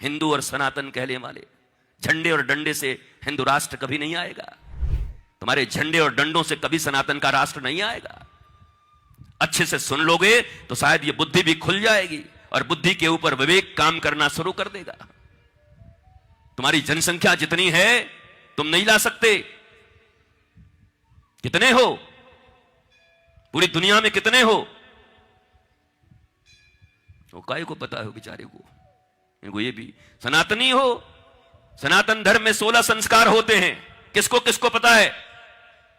हिंदू और सनातन कहने वाले, झंडे और डंडे से हिंदू राष्ट्र कभी नहीं आएगा। तुम्हारे झंडे और डंडों से कभी सनातन का राष्ट्र नहीं आएगा। अच्छे से सुन लोगे तो शायद ये बुद्धि भी खुल जाएगी और बुद्धि के ऊपर विवेक काम करना शुरू कर देगा। तुम्हारी जनसंख्या जितनी है तुम नहीं ला सकते। कितने हो? पूरी दुनिया में कितने हो? वो काय को पता है बेचारे को, इनको ये भी सनातनी हो। सनातन धर्म में 16 संस्कार होते हैं। किसको किसको पता है?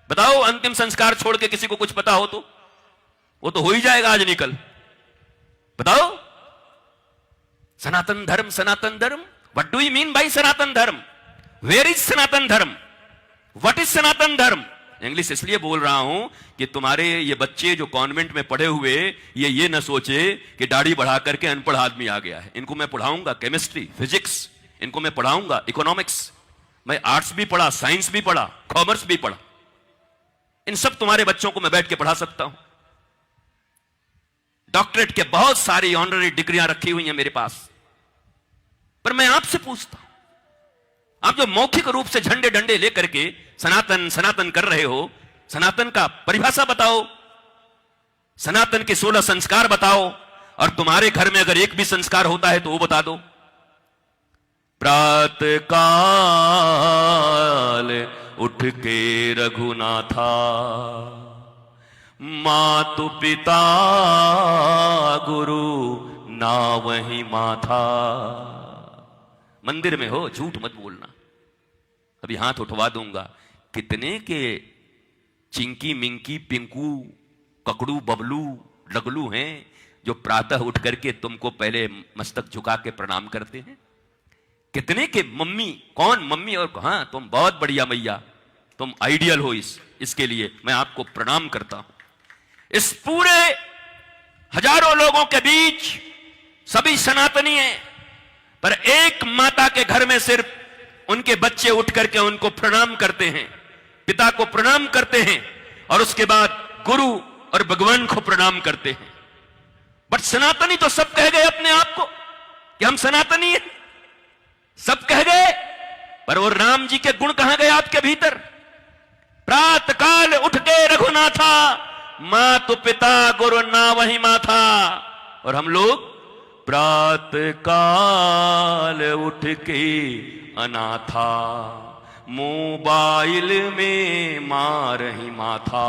बताओ, अंतिम संस्कार छोड़ के किसी को कुछ पता हो तो? वो तो हो ही जाएगा आज निकल। बताओ, सनातन Dharma, Sanatan Dharma, what do you mean by Sanatan Dharma? Where is Sanatan Dharma? What is सनातन धर्म? इंग्लिश इसलिए बोल रहा हूं कि तुम्हारे ये बच्चे जो कॉन्वेंट में पढ़े हुए ये न सोचे कि दाढ़ी बढ़ा करके अनपढ़ आदमी आ गया है। इनको मैं पढ़ाऊंगा केमिस्ट्री, फिजिक्स, इनको मैं पढ़ाऊंगा इकोनॉमिक्स। मैं आर्ट्स भी पढ़ा, साइंस भी पढ़ा, कॉमर्स भी पढ़ा। इन सब तुम्हारे बच्चों को मैं बैठ के पढ़ा सकता हूं। डॉक्टरेट के बहुत सारी ऑनररी डिग्रियां रखी हुई हैं मेरे पास। पर मैं आपसे पूछता हूं, आप जो मौखिक रूप से झंडे डंडे लेकर के सनातन सनातन कर रहे हो, सनातन का परिभाषा बताओ, सनातन के 16 संस्कार बताओ, और तुम्हारे घर में अगर एक भी संस्कार होता है तो वो बता दो। प्रातः काल उठ के रघुनाथा, मातु पिता गुरु ना वही माथा। मंदिर में हो, झूठ मत बोलना। अभी हाथ उठवा दूंगा। कितने के चिंकी मिंकी पिंकू ककड़ू बबलू लगलू हैं जो प्रातः उठ करके तुमको पहले मस्तक झुका के प्रणाम करते हैं? कितने के मम्मी, कौन मम्मी? और हां, तुम बहुत बढ़िया मैया, तुम आइडियल हो। इसके लिए मैं आपको प्रणाम करता हूं। इस पूरे हजारों लोगों के बीच सभी सनातनी हैं, पर एक माता के घर में सिर्फ उनके बच्चे उठ करके उनको प्रणाम करते हैं, पिता को प्रणाम करते हैं, और उसके बाद गुरु और भगवान को प्रणाम करते हैं। बट सनातनी तो सब कह गए अपने आप को कि हम सनातनी हैं, सब कह गए, पर वो राम जी के गुण कहां गए आपके भीतर? प्रातः काल उठ के रघुनाथा, मातु पिता गुरु ना वही माथा। और हम लोग प्रातः काल उठ के अनाथा, मोबाइल में मार ही माथा।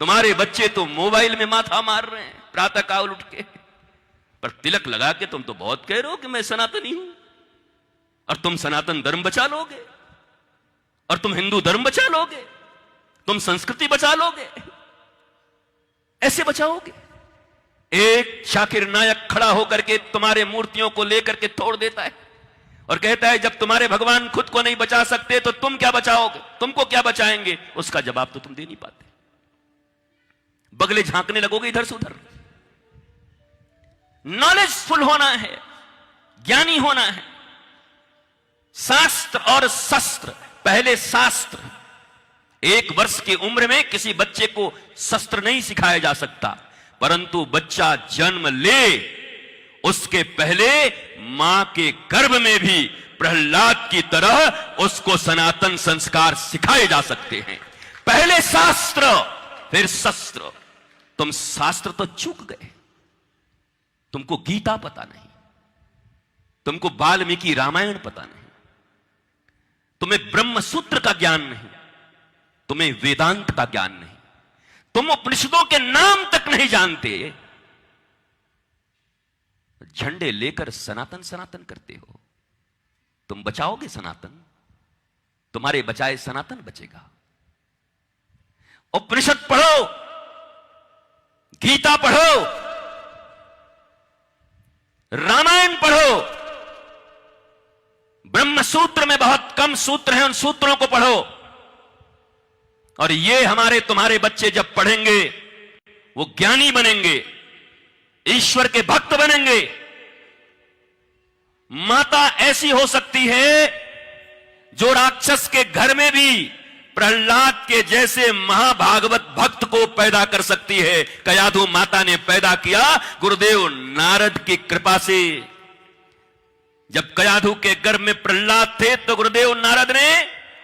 तुम्हारे बच्चे तो मोबाइल में माथा मार रहे हैं प्रातः काल उठ के, पर तिलक लगा के तुम तो बहुत कह रहे हो कि मैं सनातनी हूं, और तुम सनातन धर्म बचा लोगे, और तुम हिंदू धर्म बचा लोगे, तुम संस्कृति बचा लोगे। ऐसे बचाओगे? एक शाकिर नायक खड़ा होकर के तुम्हारे मूर्तियों को लेकर के तोड़ देता है और कहता है जब तुम्हारे भगवान खुद को नहीं बचा सकते तो तुम क्या बचाओगे, तुमको क्या बचाएंगे? उसका जवाब तो तुम दे नहीं पाते, बगले झांकने लगोगे इधर से उधर। नॉलेजफुल होना है, ज्ञानी होना है। शास्त्र और शस्त्र, पहले शास्त्र। 1 वर्ष की उम्र में किसी बच्चे को शस्त्र नहीं सिखाया जा सकता, परंतु बच्चा जन्म ले उसके पहले मां के गर्भ में भी प्रहलाद की तरह उसको सनातन संस्कार सिखाए जा सकते हैं। पहले शास्त्र फिर शस्त्र। तुम शास्त्र तो चूक गए, तुमको गीता पता नहीं, तुमको वाल्मीकि रामायण पता नहीं, तुम्हें ब्रह्म सूत्र का ज्ञान नहीं, तुम्हें वेदांत का ज्ञान नहीं, तुम उपनिषदों के नाम तक नहीं जानते। झंडे लेकर सनातन सनातन करते हो। तुम बचाओगे सनातन? तुम्हारे बचाए सनातन बचेगा। उपनिषद पढ़ो, गीता पढ़ो, रामायण पढ़ो। ब्रह्म सूत्र में बहुत कम सूत्र हैं, उन सूत्रों को पढ़ो। और ये हमारे तुम्हारे बच्चे जब पढ़ेंगे वो ज्ञानी बनेंगे, ईश्वर के भक्त बनेंगे। माता ऐसी हो सकती है जो राक्षस के घर में भी प्रहलाद के जैसे महाभागवत भक्त को पैदा कर सकती है। कयाधु माता ने पैदा किया गुरुदेव नारद की कृपा से। जब कयाधु के गर्भ में प्रहलाद थे तो गुरुदेव नारद ने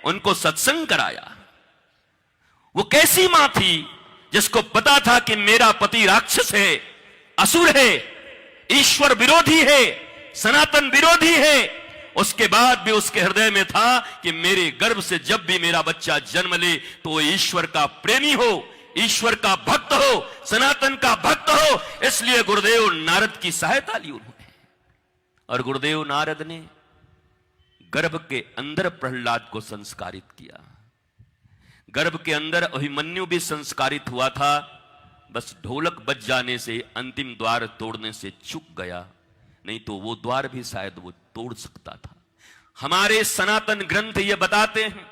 उनको सत्संग कराया। वो कैसी मां थी जिसको पता था कि मेरा पति राक्षस है, असुर है, ईश्वर विरोधी है, सनातन विरोधी है। उसके बाद भी उसके हृदय में था कि मेरे गर्भ से जब भी मेरा बच्चा जन्म ले तो वो ईश्वर का प्रेमी हो, ईश्वर का भक्त हो, सनातन का भक्त हो। इसलिए गुरुदेव नारद की सहायता ली उन्होंने। और गुरुदेव नारद ने गर्भ के अंदर प्रहलाद को संस्कारित किया। गर्भ के अंदर अभिमन्यु भी संस्कारित हुआ था, बस ढोलक बज जाने से अंतिम द्वार तोड़ने से चूक गया, नहीं तो वो द्वार भी शायद वो तोड़ सकता था। हमारे सनातन ग्रंथ ये बताते हैं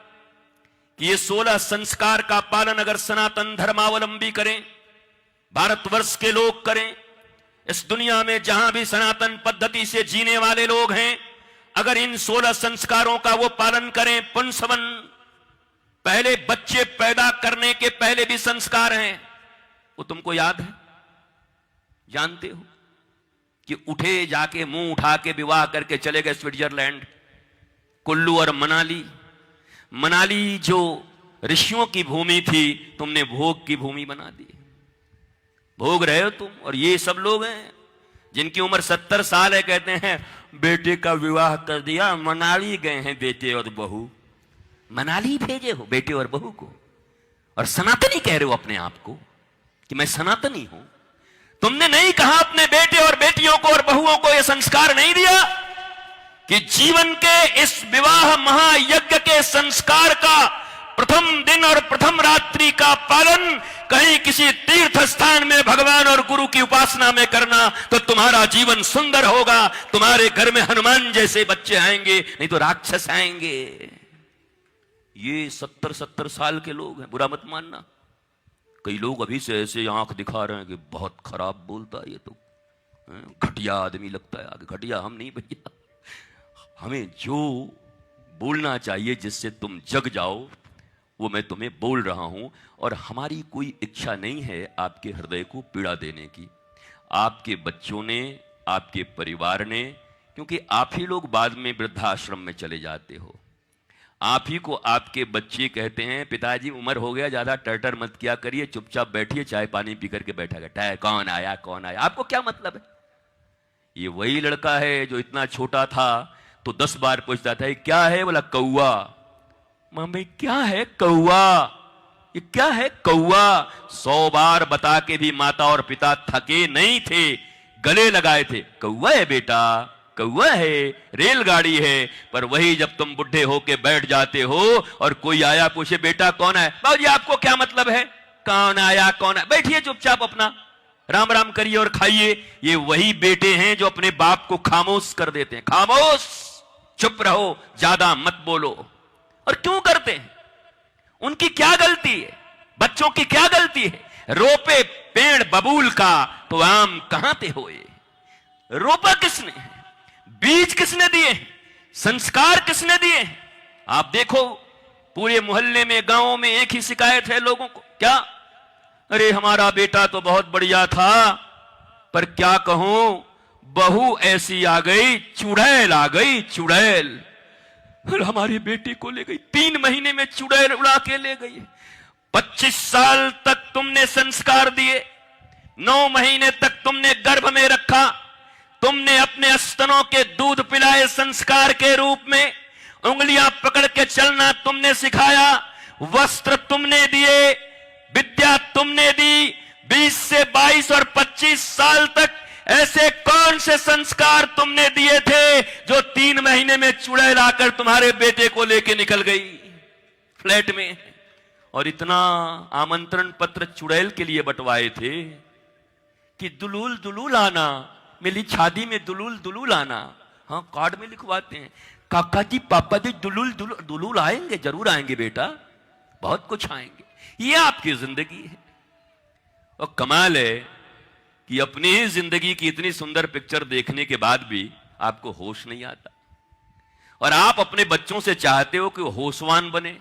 कि ये 16 संस्कार का पालन अगर सनातन धर्मावलंबी करें, भारतवर्ष के लोग करें, इस दुनिया में जहां भी सनातन पद्धति से जीने वाले लोग हैं, अगर इन 16 संस्कारों का वो पालन करें, पुंसवन पहले बच्चे पैदा करने के पहले भी संस्कार हैं, वो तुमको याद है, जानते हो कि उठे जाके मुंह उठा के विवाह करके चले गए स्विट्जरलैंड, कुल्लू और मनाली। मनाली जो ऋषियों की भूमि थी, तुमने भोग की भूमि बना दी। भोग रहे हो तुम, और ये सब लोग हैं जिनकी उम्र 70 साल है, कहते हैं बेटे का विवाह कर दिया, मनाली गए हैं बेटे और बहू। मनाली भेजे हो बेटे और बहू को, और सनातनी कह रहे हो अपने आप को कि मैं सनातनी हूं। तुमने नहीं कहा अपने बेटे और बेटियों को और बहुओं को यह संस्कार नहीं दिया कि जीवन के इस विवाह महायज्ञ के संस्कार का प्रथम दिन और प्रथम रात्रि का पालन कहीं किसी तीर्थ स्थान में भगवान और गुरु की उपासना में करना, तो तुम्हारा जीवन सुंदर होगा। तुम्हारे घर में हनुमान जैसे बच्चे आएंगे, नहीं तो राक्षस आएंगे। ये 70-70 साल के लोग हैं, बुरा मत मानना। कई लोग अभी से ऐसे आंख दिखा रहे हैं कि बहुत खराब बोलता है, ये तो घटिया आदमी लगता है। आगे घटिया हम नहीं भैया, हमें जो बोलना चाहिए जिससे तुम जग जाओ वो मैं तुम्हें बोल रहा हूं। और हमारी कोई इच्छा नहीं है आपके हृदय को पीड़ा देने की, आपके बच्चों ने, आपके परिवार ने, क्योंकि आप ही लोग बाद में वृद्धाश्रम में चले जाते हो। आप ही को आपके बच्चे कहते हैं पिताजी उम्र हो गया, ज्यादा टर्टर मत किया करिए, चुपचाप बैठिए, चाय पानी पी करके बैठा गया, कौन आया कौन आया, आपको क्या मतलब है। ये वही लड़का है जो इतना छोटा था तो 10 बार पूछता था क्या है, बोला कौआ। मम्मी क्या है कौआ, ये क्या है कौआ। 100 बार बता के भी माता और पिता थके नहीं थे, गले लगाए थे, कौआ है बेटा, कौआ है, रेलगाड़ी है। पर वही जब तुम बुढ़े होके बैठ जाते हो और कोई आया पूछे बेटा कौन है, बाबूजी आपको क्या मतलब है, कौन आया कौन है, बैठिए चुपचाप अपना राम राम करिए और खाइए। ये वही बेटे हैं जो अपने बाप को खामोश कर देते हैं, खामोश, चुप रहो, ज्यादा मत बोलो। और क्यों करते हैं, उनकी क्या गलती है, बच्चों की क्या गलती है। रोपे पेड़ बबूल का तो आम कहां ते होए। रोपा किसने, बीज किसने दिए, संस्कार किसने दिए। आप देखो पूरे मोहल्ले में, गांवों में एक ही शिकायत है लोगों को, क्या, अरे हमारा बेटा तो बहुत बढ़िया था, पर क्या कहूं बहू ऐसी आ गई, चुड़ैल आ गई, चुड़ैल। फिर हमारी बेटी को ले गई, 3 महीने में चुड़ैल उड़ा के ले गई। 25 साल तक तुमने संस्कार दिए, 9 महीने तक तुमने गर्भ में रखा, तुमने अपने स्तनों के दूध पिलाए संस्कार के रूप में, उंगलियां पकड़ के चलना तुमने सिखाया, वस्त्र तुमने दिए, विद्या तुमने दी। 20 से 22 और 25 साल तक ऐसे कौन से संस्कार तुमने दिए थे जो 3 महीने में चुड़ैल आकर तुम्हारे बेटे को लेके निकल गई फ्लैट में। और इतना आमंत्रण पत्र चुड़ैल के लिए बंटवाए थे कि दुलूल दुलूल आना, मेरी शादी में दुलूल दुलूल आना। हाँ, कार्ड में लिखवाते हैं, काका जी पापा जी दुलूल दुलूल, दुलूल आएंगे, जरूर आएंगे बेटा, बहुत कुछ आएंगे। ये आपकी जिंदगी है। और कमाल है कि अपनी ही जिंदगी की इतनी सुंदर पिक्चर देखने के बाद भी आपको होश नहीं आता, और आप अपने बच्चों से चाहते हो कि वो होशवान बने।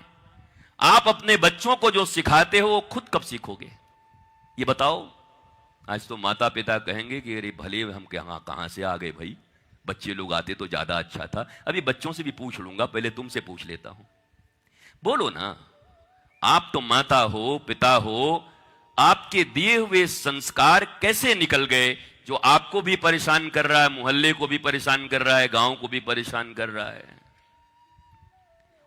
आप अपने बच्चों को जो सिखाते हो वो खुद कब सीखोगे, ये बताओ। आज तो माता पिता कहेंगे कि अरे भले हम कहां से आ गए भाई, बच्चे लोग आते तो ज्यादा अच्छा था। अभी बच्चों से भी पूछ लूंगा, पहले तुमसे पूछ लेता हूं। बोलो ना, आप तो माता हो, पिता हो, आपके दिए हुए संस्कार कैसे निकल गए जो आपको भी परेशान कर रहा है, मोहल्ले को भी परेशान कर रहा है, गांव को भी परेशान कर रहा है?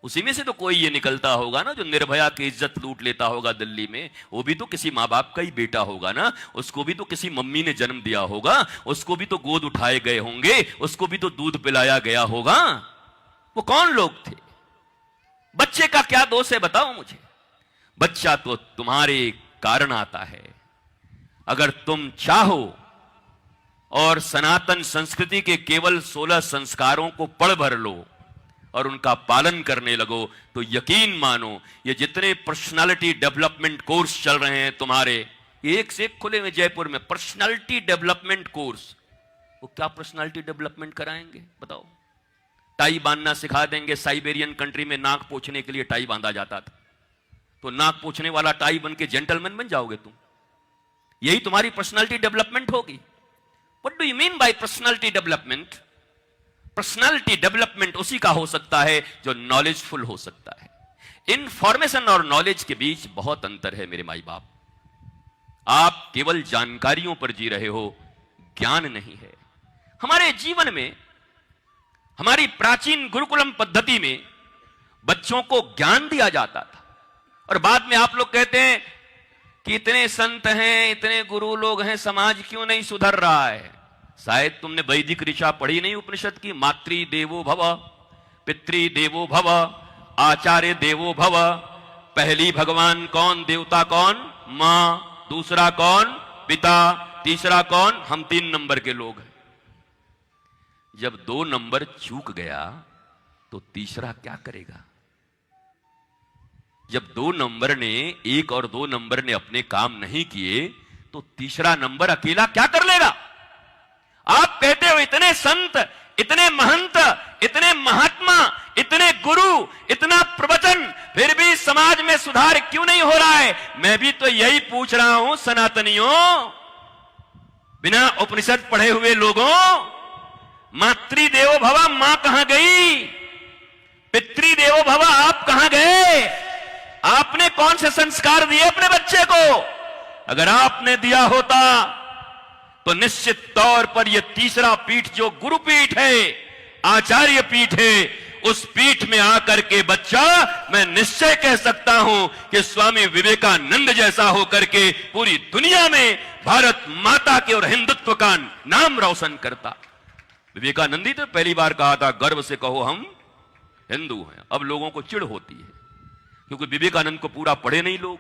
उसी में से तो कोई ये निकलता होगा ना जो निर्भया की इज्जत लूट लेता होगा दिल्ली में। वो भी तो किसी माँ बाप का ही बेटा होगा ना, उसको भी तो किसी मम्मी ने जन्म दिया होगा, उसको भी तो गोद उठाए गए होंगे, उसको भी तो दूध पिलाया गया होगा। वो कौन लोग थे? बच्चे का क्या दोष है बताओ मुझे? बच्चा तो तुम्हारे कारण आता है। अगर तुम चाहो और सनातन संस्कृति के केवल 16 संस्कारों को पढ़ भर लो और उनका पालन करने लगो तो यकीन मानो, ये जितने पर्सनालिटी डेवलपमेंट कोर्स चल रहे हैं तुम्हारे, एक से एक खुले में जयपुर में पर्सनालिटी डेवलपमेंट कोर्स, वो क्या पर्सनालिटी डेवलपमेंट कराएंगे बताओ? टाई बांधना सिखा देंगे। साइबेरियन कंट्री में नाक पोंछने के लिए टाई बांधा जाता था, तो नाक पोंछने वाला टाई बन के जेंटलमैन बन जाओगे तुम? यही तुम्हारी पर्सनालिटी डेवलपमेंट होगी? What do you mean bye personality development? Personality development उसी का हो सकता है जो नॉलेजफुल हो सकता है। इंफॉर्मेशन और नॉलेज के बीच बहुत अंतर है मेरे माई बाप। आप केवल जानकारियों पर जी रहे हो, ज्ञान नहीं है। हमारे जीवन में, हमारी प्राचीन गुरुकुलम पद्धति में बच्चों को ज्ञान दिया जाता था और बाद में आप लोग कहते हैं कि इतने संत हैं, इतने गुरु लोग हैं, समाज क्यों नहीं सुधर रहा है? शायद तुमने वैदिक ऋचा पढ़ी नहीं उपनिषद की। मातृ देवो भव, पितृ देवो भव, आचार्य देवो भव। पहली भगवान कौन? देवता कौन? मां। दूसरा कौन? पिता। तीसरा कौन? हम 3 नंबर के लोग हैं। जब 2 नंबर चूक गया तो तीसरा क्या करेगा? जब 2 नंबर ने, 1 और 2 नंबर ने अपने काम नहीं किए तो तीसरा नंबर अकेला क्या कर लेगा? आप कहते हो इतने संत, इतने महंत, इतने महात्मा, इतने गुरु, इतना प्रवचन, फिर भी समाज में सुधार क्यों नहीं हो रहा है? मैं भी तो यही पूछ रहा हूं सनातनियों, बिना उपनिषद पढ़े हुए लोगों। मातृ देवो भव, मां कहां गई? पितृ देवो भव, आप कहां गए? आपने कौन से संस्कार दिए अपने बच्चे को? अगर आपने दिया होता तो निश्चित तौर पर यह तीसरा पीठ जो गुरु पीठ है, आचार्य पीठ है, उस पीठ में आकर के बच्चा, मैं निश्चय कह सकता हूं कि स्वामी विवेकानंद जैसा होकर के पूरी दुनिया में भारत माता के और हिंदुत्व का नाम रोशन करता। विवेकानंद ही तो पहली बार कहा था, गर्व से कहो हम हिंदू हैं। अब लोगों को चिढ़ होती है क्योंकि विवेकानंद को पूरा पढ़े नहीं लोग।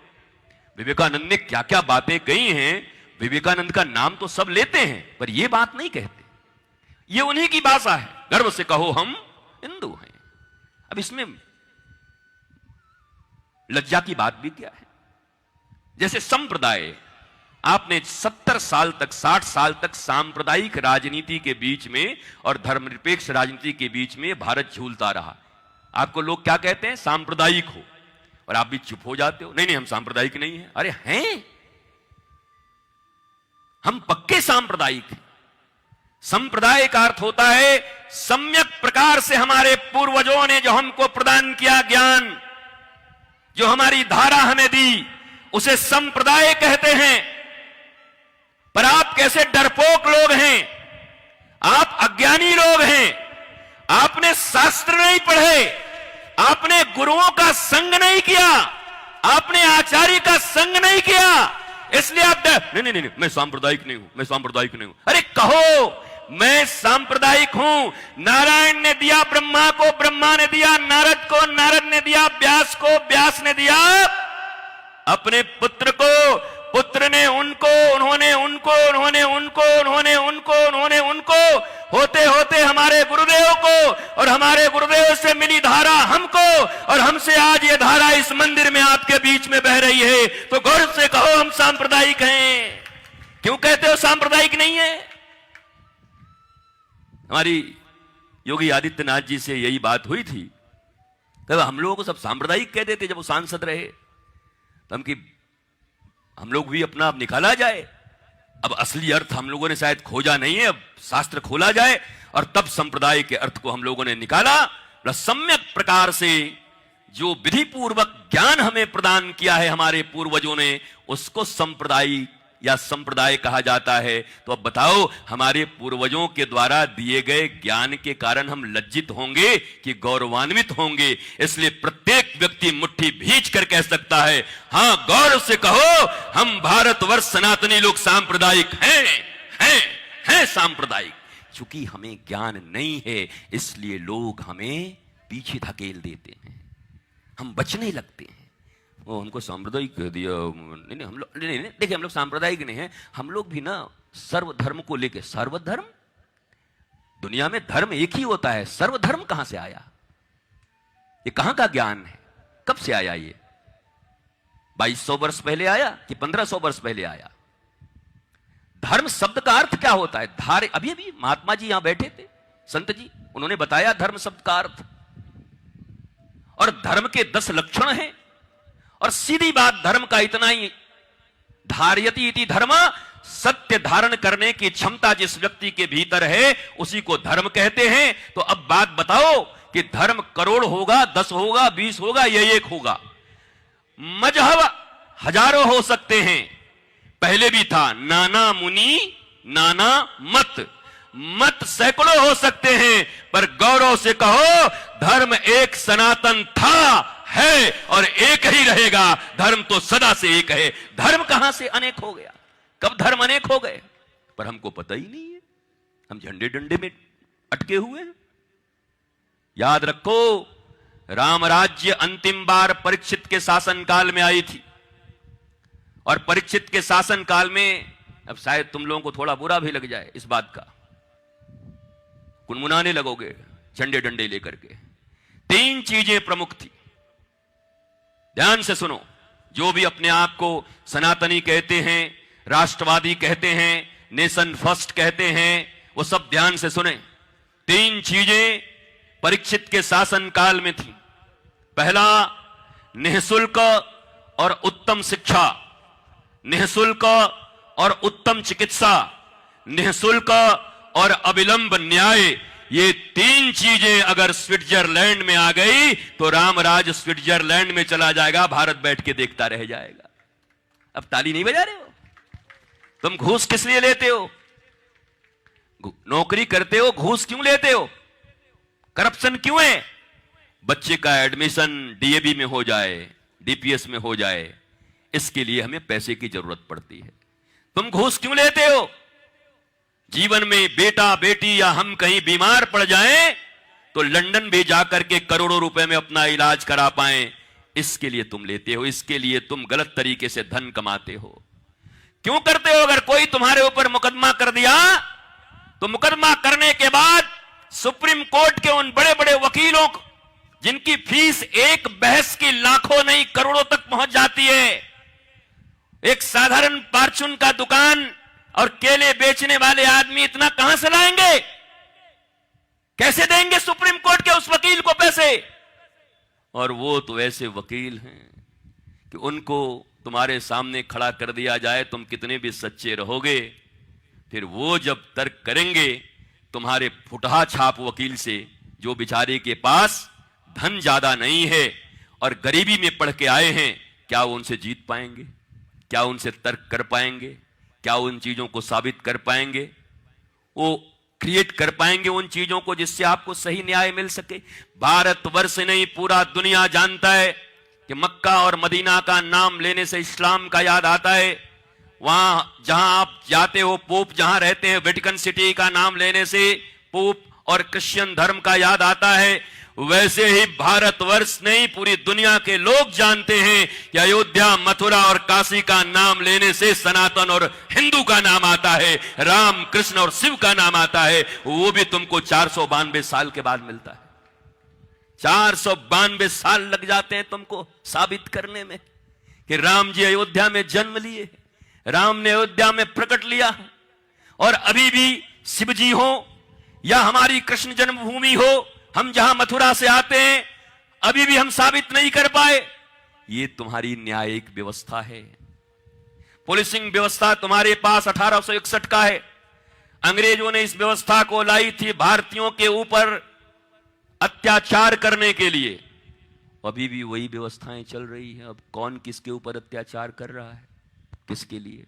विवेकानंद ने क्या क्या बातें कही हैं, विवेकानंद का नाम तो सब लेते हैं पर यह बात नहीं कहते। ये उन्हीं की भाषा है, गर्व से कहो हम हिंदू हैं। अब इसमें लज्जा की बात भी क्या है? जैसे संप्रदाय, आपने 70 साल तक, 60 साल तक सांप्रदायिक राजनीति के बीच में और धर्मनिरपेक्ष राजनीति के बीच में भारत झूलता रहा। आपको लोग क्या कहते हैं? सांप्रदायिक हो, और आप भी चुप हो जाते हो, नहीं नहीं हम सांप्रदायिक नहीं हैं। अरे हैं, हम पक्के सांप्रदायिक हैं। संप्रदाय का अर्थ होता है सम्यक प्रकार से हमारे पूर्वजों ने जो हमको प्रदान किया ज्ञान, जो हमारी धारा हमें दी, उसे संप्रदाय कहते हैं। पर आप कैसे डरपोक लोग हैं, आप अज्ञानी लोग हैं। आपने शास्त्र नहीं पढ़े, आपने गुरुओं का संग नहीं किया, आपने आचार्य का संग नहीं किया, इसलिए आप नहीं नहीं नहीं मैं सांप्रदायिक नहीं हूं, मैं सांप्रदायिक नहीं हूं। अरे कहो मैं सांप्रदायिक हूं। नारायण ने दिया ब्रह्मा को, ब्रह्मा ने दिया नारद को, नारद ने दिया व्यास को, व्यास ने दिया अपने पुत्र को, पुत्र ने उनको, उन्होंने उनको, उन्होंने उनको, उन्होंने उनको, उन्होंने उनको, होते होते हमारे गुरुदेव को, और हमारे गुरुदेव से मिली धारा हमको, और हमसे आज ये धारा इस मंदिर में आपके बीच में बह रही है। तो गौरव से कहो हम सांप्रदायिक हैं। क्यों कहते हो सांप्रदायिक नहीं है? हमारी योगी आदित्यनाथ जी से यही बात हुई थी, तो हम लोगों को सब सांप्रदायिक कह देते जब वो सांसद रहे। तो हम लोग भी अपना अब निकाला जाए। अब असली अर्थ हम लोगों ने शायद खोजा नहीं है, अब शास्त्र खोला जाए और तब संप्रदाय के अर्थ को हम लोगों ने निकाला। सम्यक प्रकार से जो विधि पूर्वक ज्ञान हमें प्रदान किया है हमारे पूर्वजों ने, उसको संप्रदाय या संप्रदाय कहा जाता है। तो अब बताओ, हमारे पूर्वजों के द्वारा दिए गए ज्ञान के कारण हम लज्जित होंगे कि गौरवान्वित होंगे? इसलिए प्रत्येक व्यक्ति मुट्ठी भींच कर कह सकता है, हां, गौरव से कहो, हम भारतवर्ष सनातनी लोग सांप्रदायिक हैं सांप्रदायिक। चूंकि हमें ज्ञान नहीं है, इसलिए लोग हमें पीछे धकेल देते हैं, हम बचने लगते हैं। वो हमको सांप्रदायिक कह दिया। नहीं, हम लोग नहीं, देखिए, हम लोग सांप्रदायिक नहीं है, हम लोग भी ना सर्वधर्म को लेके। सर्वधर्म, दुनिया में धर्म एक ही होता है, सर्वधर्म कहां से आया? ये कहां का ज्ञान है? कब से आया? ये 2200 वर्ष पहले आया कि 1500 वर्ष पहले आया? धर्म शब्द का अर्थ क्या होता है? धारे, अभी महात्मा जी यहां बैठे थे, संत जी, उन्होंने बताया धर्म शब्द का अर्थ। और धर्म के 10 लक्षण हैं। और सीधी बात, धर्म का इतना ही, धार्यति इति धर्म, सत्य धारण करने की क्षमता जिस व्यक्ति के भीतर है उसी को धर्म कहते हैं। तो अब बात बताओ कि धर्म करोड़ होगा, 10 होगा, 20 होगा, या 1 होगा? मजहब हजारों हो सकते हैं, पहले भी था, नाना मुनि नाना मत सैकड़ों हो सकते हैं, पर गौरव से कहो, धर्म एक सनातन था, है और एक ही रहेगा। धर्म तो सदा से एक है। धर्म कहां से अनेक हो गया? कब धर्म अनेक हो गए? पर हमको पता ही नहीं है, हम झंडे डंडे में अटके हुए हैं। याद रखो, राम राज्य अंतिम बार परीक्षित के शासन काल में आई थी। और परीक्षित के शासन काल में, अब शायद तुम लोगों को थोड़ा बुरा भी लग जाए इस बात का, कुनमुनाने लगोगे झंडे डंडे लेकर के। 3 चीजें प्रमुख थी, ध्यान से सुनो। जो भी अपने आप को सनातनी कहते हैं, राष्ट्रवादी कहते हैं, नेशन फर्स्ट कहते हैं, वो सब ध्यान से सुने। 3 चीजें परीक्षित के शासन काल में थी। पहला, निःशुल्क और उत्तम शिक्षा, निःशुल्क और उत्तम चिकित्सा, निःशुल्क और अविलंब न्याय। ये 3 चीजें अगर स्विट्जरलैंड में आ गई तो रामराज स्विट्जरलैंड में चला जाएगा, भारत बैठ के देखता रह जाएगा। अब ताली नहीं बजा रहे हो? तुम घूस किस लिए लेते हो? नौकरी करते हो, घूस क्यों लेते हो? करप्शन क्यों है? बच्चे का एडमिशन डीएवी में हो जाए, डीपीएस में हो जाए, इसके लिए हमें पैसे की जरूरत पड़ती है। तुम घूस क्यों लेते हो? जीवन में बेटा बेटी या हम कहीं बीमार पड़ जाएं तो लंदन भी जाकर के करोड़ों रुपए में अपना इलाज करा पाएं, इसके लिए तुम लेते हो। इसके लिए तुम गलत तरीके से धन कमाते हो। क्यों करते हो? अगर कोई तुम्हारे ऊपर मुकदमा कर दिया तो मुकदमा करने के बाद सुप्रीम कोर्ट के उन बड़े बड़े वकीलों को, जिनकी फीस एक बहस की लाखों नहीं करोड़ों तक पहुंच जाती है, एक साधारण फार्चून का दुकान और केले बेचने वाले आदमी इतना कहां से लाएंगे? कैसे देंगे सुप्रीम कोर्ट के उस वकील को पैसे? और वो तो ऐसे वकील हैं कि उनको तुम्हारे सामने खड़ा कर दिया जाए, तुम कितने भी सच्चे रहोगे, फिर वो जब तर्क करेंगे तुम्हारे फुटहा छाप वकील से, जो बेचारे के पास धन ज्यादा नहीं है और गरीबी में पढ़ के आए हैं, क्या वो उनसे जीत पाएंगे? क्या उनसे तर्क कर पाएंगे? क्या उन चीजों को साबित कर पाएंगे? वो क्रिएट कर पाएंगे उन चीजों को जिससे आपको सही न्याय मिल सके? भारतवर्ष नहीं, पूरा दुनिया जानता है कि मक्का और मदीना का नाम लेने से इस्लाम का याद आता है। वहां जहां आप जाते हो, पोप जहां रहते हैं, वेटिकन सिटी का नाम लेने से पोप और क्रिश्चियन धर्म का याद आता है। वैसे ही भारतवर्ष नहीं, पूरी दुनिया के लोग जानते हैं कि अयोध्या, मथुरा और काशी का नाम लेने से सनातन और हिंदू का नाम आता है, राम, कृष्ण और शिव का नाम आता है। वो भी तुमको 492 साल के बाद मिलता है। 492 साल लग जाते हैं तुमको साबित करने में कि राम जी अयोध्या में जन्म लिए, राम ने अयोध्या में प्रकट लिया। और अभी भी शिव जी हो या हमारी कृष्ण जन्मभूमि हो, हम जहां मथुरा से आते हैं, अभी भी हम साबित नहीं कर पाए। ये तुम्हारी न्यायिक व्यवस्था है। पुलिसिंग व्यवस्था तुम्हारे पास 1861 का है। अंग्रेजों ने इस व्यवस्था को लाई थी भारतीयों के ऊपर अत्याचार करने के लिए। अभी भी वही व्यवस्थाएं चल रही हैं। अब कौन किसके ऊपर अत्याचार कर रहा है, किसके लिए?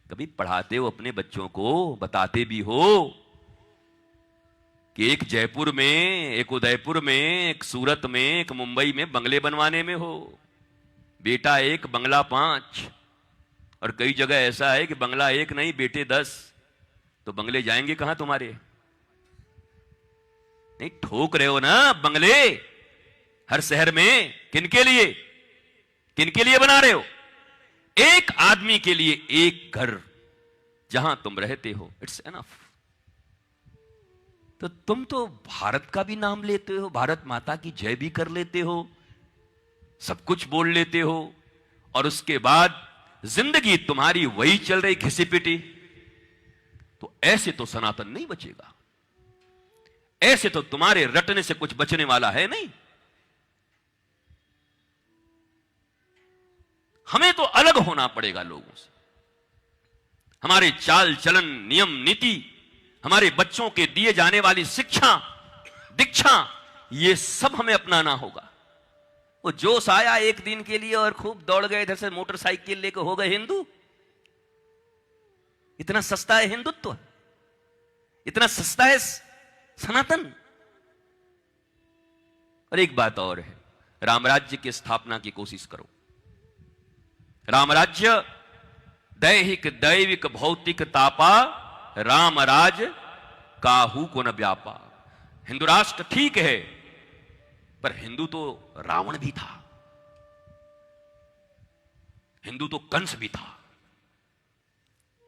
कभी पढ़ाते हो अपने बच्चों को, बताते भी हो कि एक जयपुर में, एक उदयपुर में, एक सूरत में, एक मुंबई में बंगले बनवाने में हो, बेटा एक बंगला 5, और कई जगह ऐसा है कि बंगला 1 नहीं बेटे 10। तो बंगले जाएंगे कहां तुम्हारे? नहीं, ठोक रहे हो ना बंगले हर शहर में। किनके लिए, किनके लिए बना रहे हो? एक आदमी के लिए एक घर जहां तुम रहते हो, इट्स एनफ। तो तुम तो भारत का भी नाम लेते हो, भारत माता की जय भी कर लेते हो, सब कुछ बोल लेते हो, और उसके बाद जिंदगी तुम्हारी वही चल रही घिसी पिटी। तो ऐसे तो सनातन नहीं बचेगा, ऐसे तो तुम्हारे रटने से कुछ बचने वाला है नहीं। हमें तो अलग होना पड़ेगा लोगों से। हमारे चाल चलन, नियम नीति, हमारे बच्चों के दिए जाने वाली शिक्षा दीक्षा, ये सब हमें अपनाना होगा। वो जोश आया एक दिन के लिए और खूब दौड़ गए इधर से मोटरसाइकिल लेकर, हो गए हिंदू। इतना सस्ता है हिंदुत्व, इतना सस्ता है सनातन। और एक बात और है, रामराज्य की स्थापना की कोशिश करो। रामराज्य दैहिक दैविक भौतिक तापा, रामराज काहू को न व्यापा। हिंदू राष्ट्र ठीक है, पर हिंदू तो रावण भी था, हिंदू तो कंस भी था।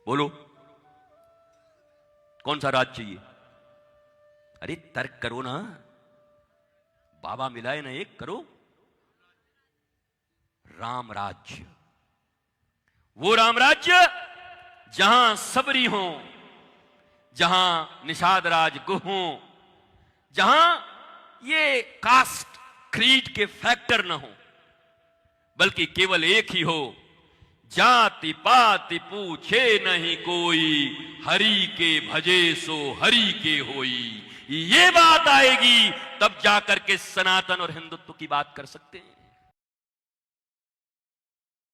बोलो कौन सा राज चाहिए? अरे तर्क करो ना, बाबा मिलाए ना एक, करो। राम राज्य, वो राम राज्य जहां सबरी हो, जहां निषाद राज गुह हो, जहां ये कास्ट क्रीड के फैक्टर न हो, बल्कि केवल एक ही हो, जाति पाति पूछे नहीं कोई, हरि के भजे सो हरि के होई। ये बात आएगी तब जाकर के सनातन और हिंदुत्व की बात कर सकते हैं।